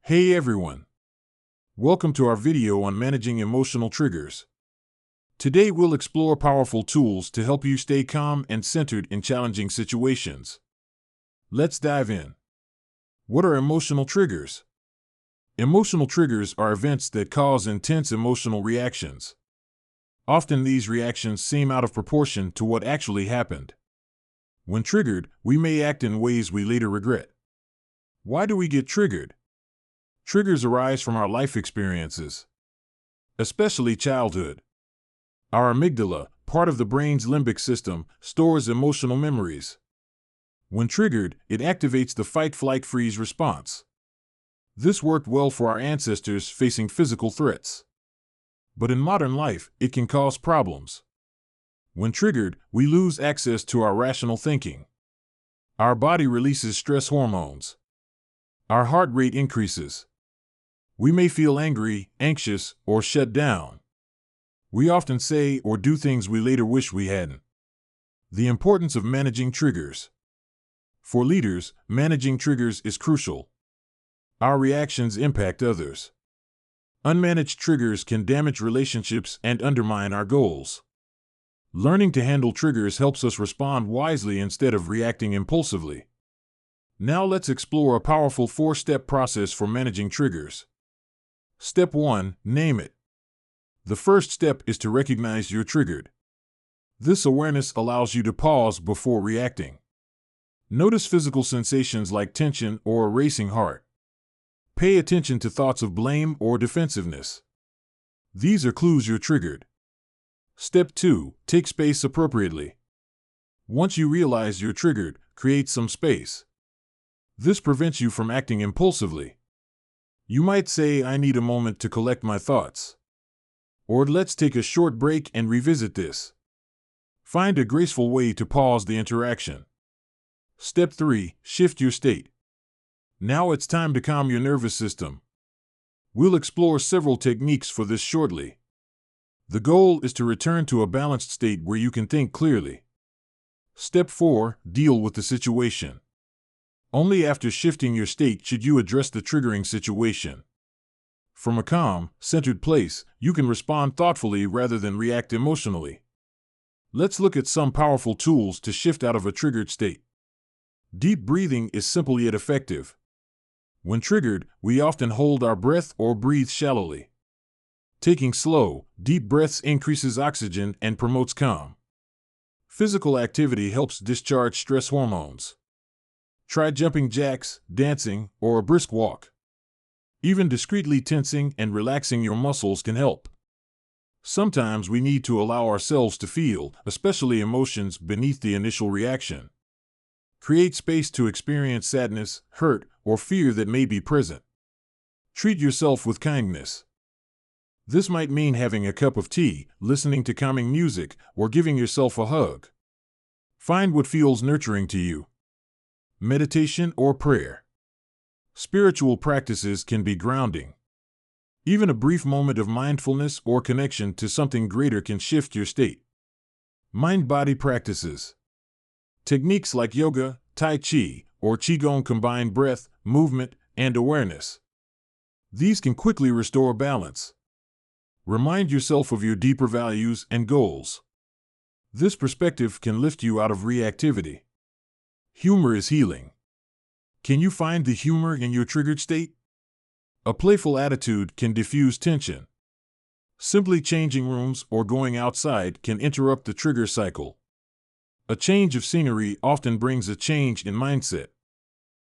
Hey everyone! Welcome to our video on managing emotional triggers. Today we'll explore powerful tools to help you stay calm and centered in challenging situations. Let's dive in. What are emotional triggers? Emotional triggers are events that cause intense emotional reactions. Often these reactions seem out of proportion to what actually happened. When triggered, we may act in ways we later regret. Why do we get triggered? Triggers arise from our life experiences, especially childhood. Our amygdala, part of the brain's limbic system, stores emotional memories. When triggered, it activates the fight-flight-freeze response. This worked well for our ancestors facing physical threats. But in modern life, it can cause problems. When triggered, we lose access to our rational thinking. Our body releases stress hormones. Our heart rate increases. We may feel angry, anxious, or shut down. We often say or do things we later wish we hadn't. The importance of managing triggers. For leaders, managing triggers is crucial. Our reactions impact others. Unmanaged triggers can damage relationships and undermine our goals. Learning to handle triggers helps us respond wisely instead of reacting impulsively. Now let's explore a powerful 4-step process for managing triggers. Step 1. Name it. The first step is to recognize you're triggered. This awareness allows you to pause before reacting. Notice physical sensations like tension or a racing heart. Pay attention to thoughts of blame or defensiveness. These are clues you're triggered. Step 2. Take space appropriately. Once you realize you're triggered, create some space. This prevents you from acting impulsively. You might say, "I need a moment to collect my thoughts." Or, "Let's take a short break and revisit this." Find a graceful way to pause the interaction. Step 3. Shift your state. Now it's time to calm your nervous system. We'll explore several techniques for this shortly. The goal is to return to a balanced state where you can think clearly. Step 4. Deal with the situation. Only after shifting your state should you address the triggering situation. From a calm, centered place, you can respond thoughtfully rather than react emotionally. Let's look at some powerful tools to shift out of a triggered state. Deep breathing is simple yet effective. When triggered, we often hold our breath or breathe shallowly. Taking slow, deep breaths increases oxygen and promotes calm. Physical activity helps discharge stress hormones. Try jumping jacks, dancing, or a brisk walk. Even discreetly tensing and relaxing your muscles can help. Sometimes we need to allow ourselves to feel, especially emotions beneath the initial reaction. Create space to experience sadness, hurt, or fear that may be present. Treat yourself with kindness. This might mean having a cup of tea, listening to calming music, or giving yourself a hug. Find what feels nurturing to you. Meditation or prayer. Spiritual practices can be grounding. Even a brief moment of mindfulness or connection to something greater can shift your state. Mind-body practices. Techniques like yoga, tai chi, or qigong combine breath, movement, and awareness. These can quickly restore balance. Remind yourself of your deeper values and goals. This perspective can lift you out of reactivity. Humor is healing. Can you find the humor in your triggered state? A playful attitude can diffuse tension. Simply changing rooms or going outside can interrupt the trigger cycle. A change of scenery often brings a change in mindset.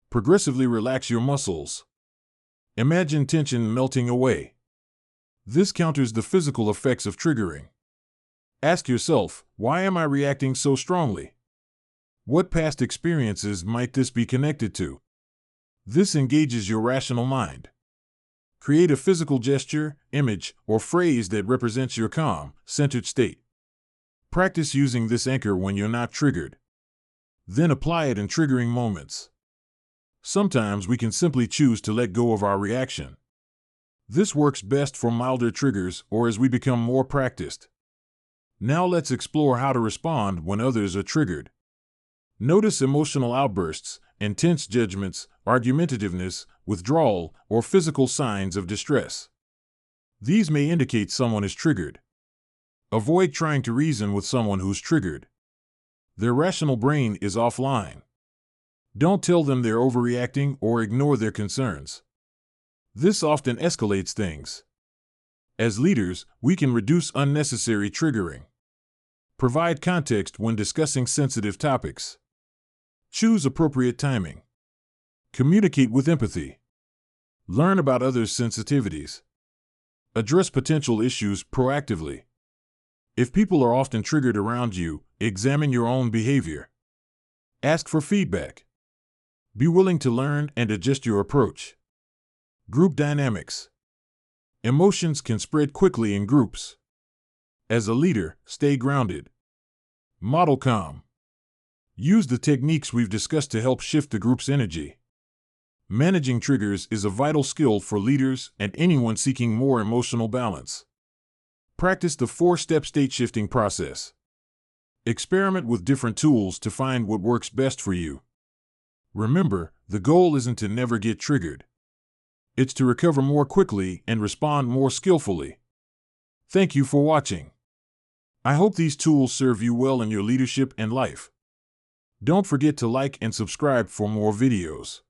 Progressively relax your muscles. Imagine tension melting away. This counters the physical effects of triggering. Ask yourself, why am I reacting so strongly? What past experiences might this be connected to? This engages your rational mind. Create a physical gesture, image, or phrase that represents your calm, centered state. Practice using this anchor when you're not triggered. Then apply it in triggering moments. Sometimes we can simply choose to let go of our reaction. This works best for milder triggers or as we become more practiced. Now let's explore how to respond when others are triggered. Notice emotional outbursts, intense judgments, argumentativeness, withdrawal, or physical signs of distress. These may indicate someone is triggered. Avoid trying to reason with someone who's triggered. Their rational brain is offline. Don't tell them they're overreacting or ignore their concerns. This often escalates things. As leaders, we can reduce unnecessary triggering. Provide context when discussing sensitive topics. Choose appropriate timing. Communicate with empathy. Learn about others' sensitivities. Address potential issues proactively. If people are often triggered around you, examine your own behavior. Ask for feedback. Be willing to learn and adjust your approach. Group dynamics. Emotions can spread quickly in groups. As a leader, stay grounded. Model calm. Use the techniques we've discussed to help shift the group's energy. Managing triggers is a vital skill for leaders and anyone seeking more emotional balance. Practice the 4-step state-shifting process. Experiment with different tools to find what works best for you. Remember, the goal isn't to never get triggered. It's to recover more quickly and respond more skillfully. Thank you for watching. I hope these tools serve you well in your leadership and life. Don't forget to like and subscribe for more videos.